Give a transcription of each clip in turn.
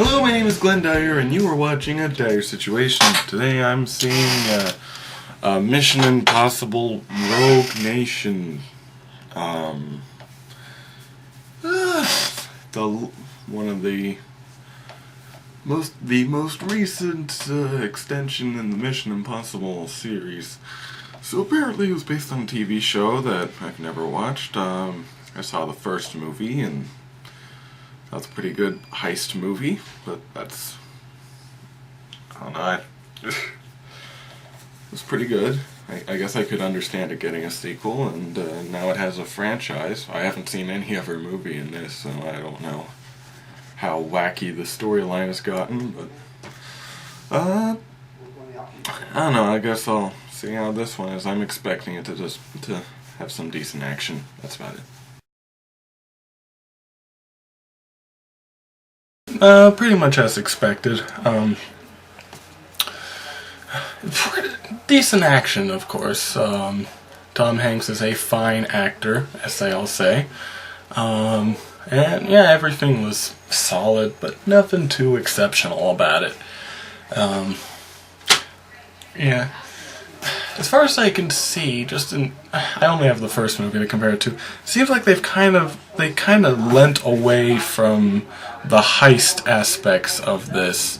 Hello, my name is Glenn Dyer, and you are watching a Dyer-Situation. Today I'm seeing Mission Impossible Rogue Nation. One of the most recent extension in the Mission Impossible series. So apparently it was based on a TV show that I've never watched. I saw the first movie, and that's a pretty good heist movie, but that's, I don't know, it was pretty good. I guess I could understand it getting a sequel, and now it has a franchise. I haven't seen any other movie in this, so I don't know how wacky the storyline has gotten, but I don't know, I guess I'll see how this one is. I'm expecting it to have some decent action. That's about it. Pretty much as expected. Decent action, of course. Tom Hanks is a fine actor, as they all say. And yeah, everything was solid, but nothing too exceptional about it. Yeah. As far as I can see, I only have the first movie to compare it to. It seems like they kind of lent away from the heist aspects of this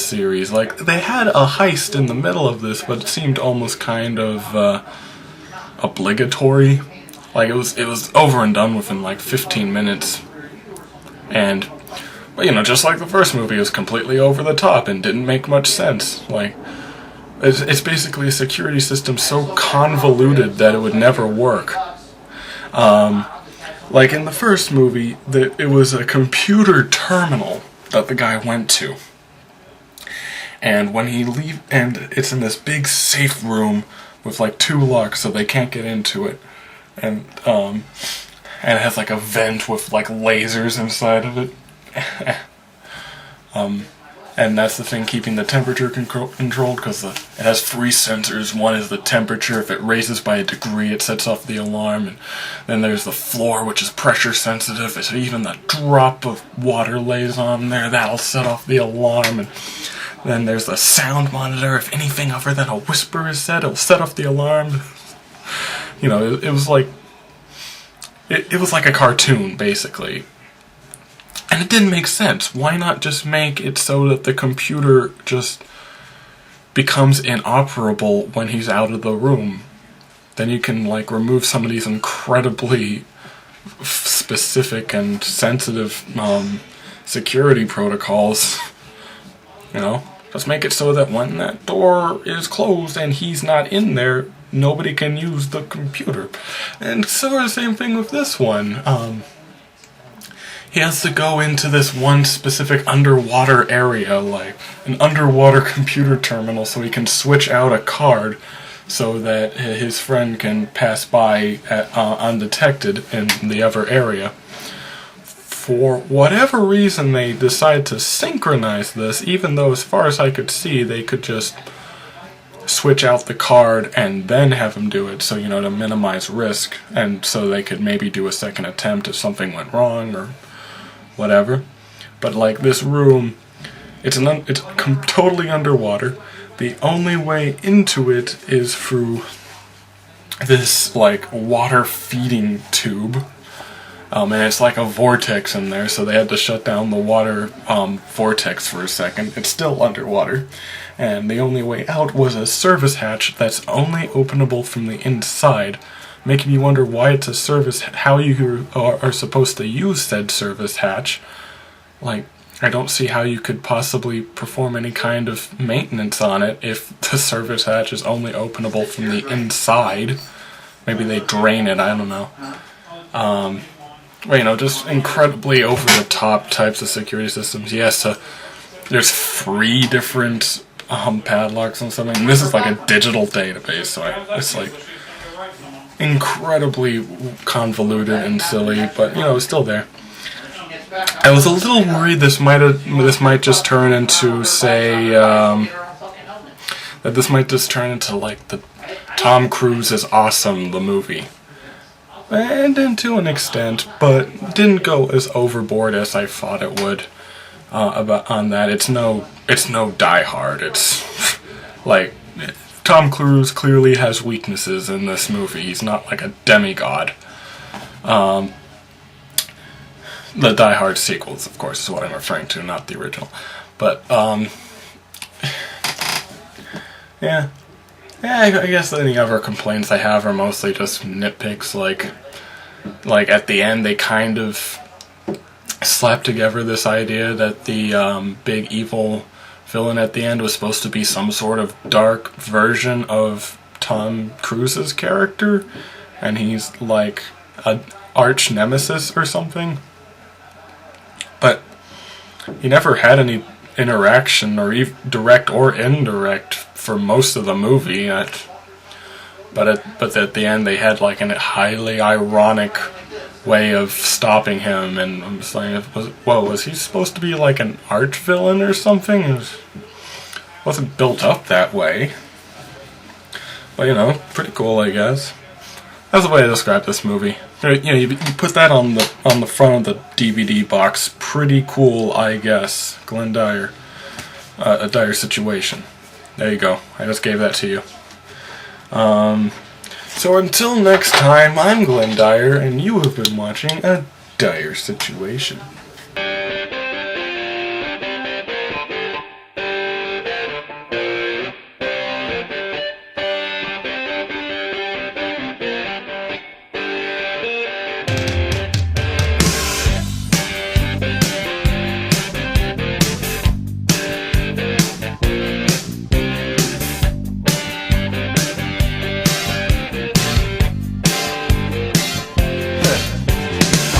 series. Like, they had a heist in the middle of this, but it seemed almost kind of obligatory. Like, it was over and done within like 15 minutes. But you know, just like the first movie, it was completely over the top and didn't make much sense. Like, it's basically a security system so convoluted that it would never work. Like in the first movie, it was a computer terminal that the guy went to. And when and it's in this big safe room with like 2 locks so they can't get into it. And it has like a vent with like lasers inside of it. And that's the thing keeping the temperature controlled, because it has 3 sensors. One is the temperature. If it raises by a degree, it sets off the alarm. And then there's the floor, which is pressure sensitive. If even the drop of water lays on there, that'll set off the alarm. And then there's the sound monitor. If anything other than a whisper is said, it'll set off the alarm. You know, it was like a cartoon, basically. And it didn't make sense. Why not just make it so that the computer just becomes inoperable when he's out of the room? Then you can, like, remove some of these incredibly specific and sensitive security protocols. You know? Just make it so that when that door is closed and he's not in there, nobody can use the computer. And sort of the same thing with this one. He has to go into this one specific underwater area, like an underwater computer terminal, so he can switch out a card so that his friend can pass by undetected in the other area. For whatever reason, they decide to synchronize this, even though, as far as I could see, they could just switch out the card and then have him do it, so, you know, to minimize risk, and so they could maybe do a second attempt if something went wrong or whatever. But like this room, it's totally underwater. The only way into it is through this like water feeding tube, and it's like a vortex in there, so they had to shut down the water vortex for a second. It's still underwater, and the only way out was a service hatch that's only openable from the inside, making me wonder why it's a service, how you are supposed to use said service hatch. Like, I don't see how you could possibly perform any kind of maintenance on it if the service hatch is only openable from the inside. Maybe they drain it, I don't know. Well, you know, just incredibly over-the-top types of security systems. Yes, there's 3 different padlocks and something. And this is like a digital database, so it's like incredibly convoluted and silly, but you know, it's still there. I was a little worried this might just turn into, say, that this might just turn into like the Tom Cruise is Awesome, the movie. And to an extent, but didn't go as overboard as I thought it would. about on that. It's no Die Hard. It's like Tom Cruise clearly has weaknesses in this movie. He's not like a demigod. The Die Hard sequels, of course, is what I'm referring to, not the original. But yeah. I guess any other complaints I have are mostly just nitpicks, like at the end they kind of slapped together this idea that the big evil villain at the end was supposed to be some sort of dark version of Tom Cruise's character, and he's like an arch nemesis or something. But he never had any interaction, or even direct or indirect, for most of the movie. But at the end they had like a highly ironic way of stopping him, and I'm just like, was he supposed to be like an arch villain or something? It wasn't built up that way. But pretty cool, I guess. That's the way I describe this movie. You put that on the front of the DVD box. Pretty cool, I guess. Glenn Dyer, a Dyer-Situation. There you go. I just gave that to you. So until next time, I'm Glenn Dyer, and you have been watching a Dyer-Situation.